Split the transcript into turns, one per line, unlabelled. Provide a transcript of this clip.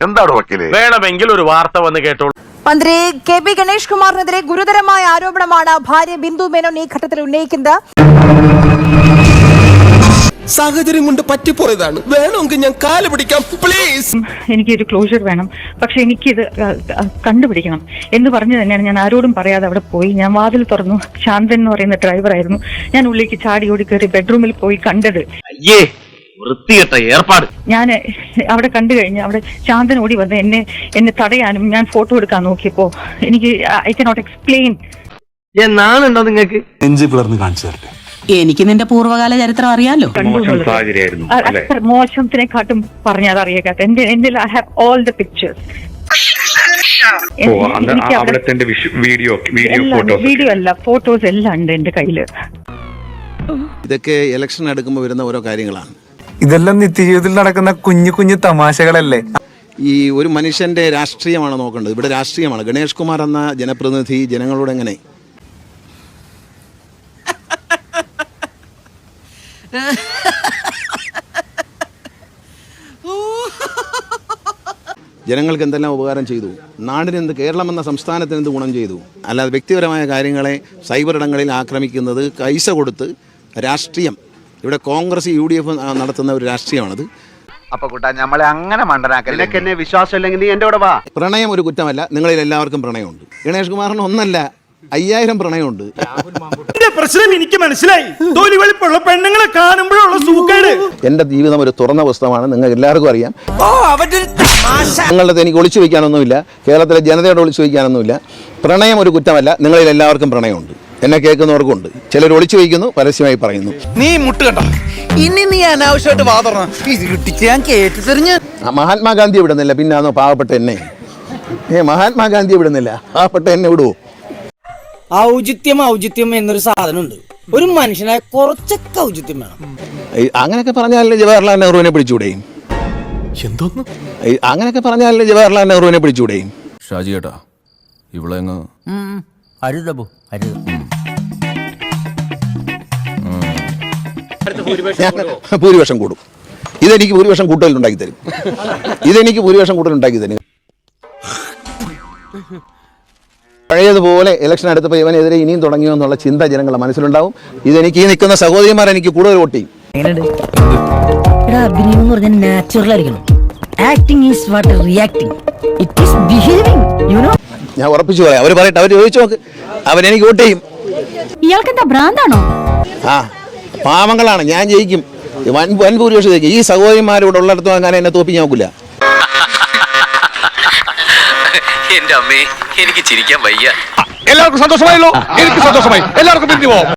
എന്താണ് വക്കീലെ?
വേണമെങ്കിൽ ഒരു വാർത്ത വന്ന് കേട്ടോളൂ.
മന്ത്രി കെ പി ഗണേഷ് കുമാറിനെതിരെ ഗുരുതരമായ ആരോപണമാണ് ഭാര്യ ബിന്ദു മേനോൻ ഈ ഘട്ടത്തിൽ ഉന്നയിക്കുന്നത്.
സാഹചര്യം കൊണ്ട് പറ്റിപ്പോയതാണ്, വേണമെങ്കിൽ ഞാൻ കാല് പിടിക്കാം പ്ലീസ്.
എനിക്കൊരു ക്ലോഷർ വേണം, പക്ഷെ എനിക്കിത് കണ്ടുപിടിക്കണം എന്ന് പറഞ്ഞു തന്നെയാണ് ഞാൻ ആരോടും പറയാതെ അവിടെ പോയി. ഞാൻ വാതിൽ തുറന്നു. ശാന്തൻ എന്ന് പറയുന്ന ഡ്രൈവറായിരുന്നു. ഞാൻ ഉള്ളിലേക്ക് ചാടി ഓടി കയറി ബെഡ്റൂമിൽ പോയി കണ്ടത്.
വൃത്തികെട്ട ഏർപ്പാട്.
ഞാൻ അവിടെ കണ്ടു കഴിഞ്ഞ് അവിടെ ശാന്തൻ ഓടി വന്ന് എന്നെ തടയാനും ഞാൻ ഫോട്ടോ എടുക്കാൻ നോക്കിയപ്പോ എനിക്ക് ഐ കനോട്ട് എക്സ്പ്ലെയിൻ.
നാളുണ്ടോ നിങ്ങൾക്ക്?
നെഞ്ച് പിളർന്ന് കാണിച്ചു തരട്ടെ.
എനിക്ക് നിന്റെ പൂർവ്വകാല ചരിത്രം അറിയാലോ.
മോശത്തിനെക്കാട്ടും പറഞ്ഞത് അറിയാത്ത എന്റെ I have all the pictures. Video അല്ല, ഫോട്ടോസ് എല്ലാം ഉണ്ട് എന്റെ കയ്യില്.
ഇതൊക്കെ ഇലക്ഷൻ അടുക്കുമ്പോൾ വരുന്ന ഓരോ കാര്യങ്ങളാണ്.
ഇതെല്ലാം നിത്യജീവിതത്തിൽ നടക്കുന്ന കുഞ്ഞു കുഞ്ഞു തമാശകളല്ലേ?
ഈ ഒരു മനുഷ്യന്റെ രാഷ്ട്രീയമാണ് നോക്കേണ്ടത്. ഇവിടെ രാഷ്ട്രീയമാണ്. ഗണേഷ് കുമാർ എന്ന ജനപ്രതിനിധി ജനങ്ങളോട് എങ്ങനെ ജനങ്ങൾക്ക് എന്തെല്ലാം ഉപകാരം ചെയ്തു, നാടിനെന്ത്, കേരളം എന്ന സംസ്ഥാനത്തിന് എന്ത് ഗുണം ചെയ്തു. അല്ലാതെ വ്യക്തിപരമായ കാര്യങ്ങളെ സൈബർ ഇടങ്ങളിൽ ആക്രമിക്കുന്നത് പൈസ കൊടുത്ത് രാഷ്ട്രീയം. ഇവിടെ കോൺഗ്രസ് UDF നടത്തുന്ന ഒരു രാഷ്ട്രീയമാണത്.
അപ്പൊ കുട്ടാ നമ്മളെ അങ്ങനെ മണ്ടനാക്കല്ലേ. നിനക്ക് എന്നെ വിശ്വാസം ഇല്ലെങ്കിൽ നീ എന്റെ കൂടെ വാ.
പ്രണയം ഒരു കുറ്റമല്ല. നിങ്ങളിൽ എല്ലാവർക്കും പ്രണയമുണ്ട്. ഗണേഷ് കുമാറിന് ഒന്നല്ല 5000 പ്രണയമുണ്ട്.
പ്രശ്നം എനിക്ക് മനസ്സിലായി. തൊലി വെളുപ്പുള്ള പെണ്ണുങ്ങളെ കാണുമ്പോഴുള്ള സൂക്കേട്.
എന്റെ ജീവിതം ഒരു തുറന്ന പുസ്തകമാണ്, നിങ്ങൾക്ക് എല്ലാവർക്കും അറിയാം. നിങ്ങളുടെ എനിക്ക് ഒളിച്ചു വയ്ക്കാനൊന്നുമില്ല, കേരളത്തിലെ ജനതയോട് ഒളിച്ചു വയ്ക്കാനൊന്നുമില്ല. പ്രണയം ഒരു കുറ്റമല്ല. നിങ്ങളിൽ എല്ലാവർക്കും പ്രണയമുണ്ട്. എന്നെ കേൾക്കുന്നവർക്കുണ്ട്. ചിലർ ഒളിച്ചു വയ്ക്കുന്നു, പരസ്യമായി പറയുന്നു.
നീ മുട്ടുകണ്ട, ഇനി നീ അനാവശ്യമായിട്ട് വാതറണം. ഞാൻ കേട്ടു തെറിഞ്ഞ്
മഹാത്മാഗാന്ധി വിടുന്നില്ല, പിന്നാന്നോ പാവപ്പെട്ട എന്നെ? മഹാത്മാഗാന്ധി വിടുന്നില്ല, പാവപ്പെട്ട എന്നെ വിടുവോ?
ഔചിത്യം എന്നൊരു സാധനമുണ്ട്. ഒരു മനുഷ്യനായ കുറച്ചൊക്കെ ഔചിത്യം വേണം.
അങ്ങനെയൊക്കെ പറഞ്ഞാലേ ജവഹർലാൽ നെഹ്റുവിനെ പിടിച്ചൂടെ?
എന്തോന്ന്?
അങ്ങനെയൊക്കെ പറഞ്ഞാലേ ജവഹർലാൽ നെഹ്റുവിനെ പിടിച്ചൂടെ?
ഷാജി ഏട്ടാ, ഇവിടെ
ഭൂരിപക്ഷം കൂടും. ഇതെനിക്ക് ഭൂരിപക്ഷം കൂട്ടലുണ്ടാക്കി തരും. പഴയതുപോലെ ഇലക്ഷൻ അടുത്തപ്പോൾ ഇവനെതിരെ ഇനിയും തുടങ്ങിയോ എന്നുള്ള ചിന്ത ജനങ്ങളുടെ മനസ്സിലുണ്ടാവും. ഇതെനിക്ക് ഈ നിൽക്കുന്ന സഹോദരിമാർ എനിക്ക് കൂടുതൽ വോട്ട് ചെയ്യും.
അഭിനയം എന്ന് പറഞ്ഞാൽ നാച്ചുറൽ ആയിരിക്കണം. Acting is what reacting. It is behaving, you know.
ഞാൻ ഉറപ്പിച്ചു പറയാം. അവർ പറയട്ടെ, അവർ ചോദിച്ചു നോക്ക്, അവരെനിക്ക് വോട്ട് ചെയ്യും.
ഇയാൾക്ക് എന്താ ഭ്രാന്താണോ?
പാവങ്ങളാണ്, ഞാൻ ജയിക്കും. വൻ ഭൂരിപക്ഷം ജയിക്കും. ഈ സഹോദരിമാരോട് ഉള്ളിടത്തും അങ്ങനെ എന്നെ തോപ്പിക്കാൻ നോക്കില്ല.
എന്റെ അമ്മേ, എനിക്ക് ചിരിക്കാൻ വയ്യ.
എല്ലാവർക്കും സന്തോഷമായല്ലോ? എനിക്ക് സന്തോഷമായി. എല്ലാവർക്കും പിരിഞ്ഞു പോവാം.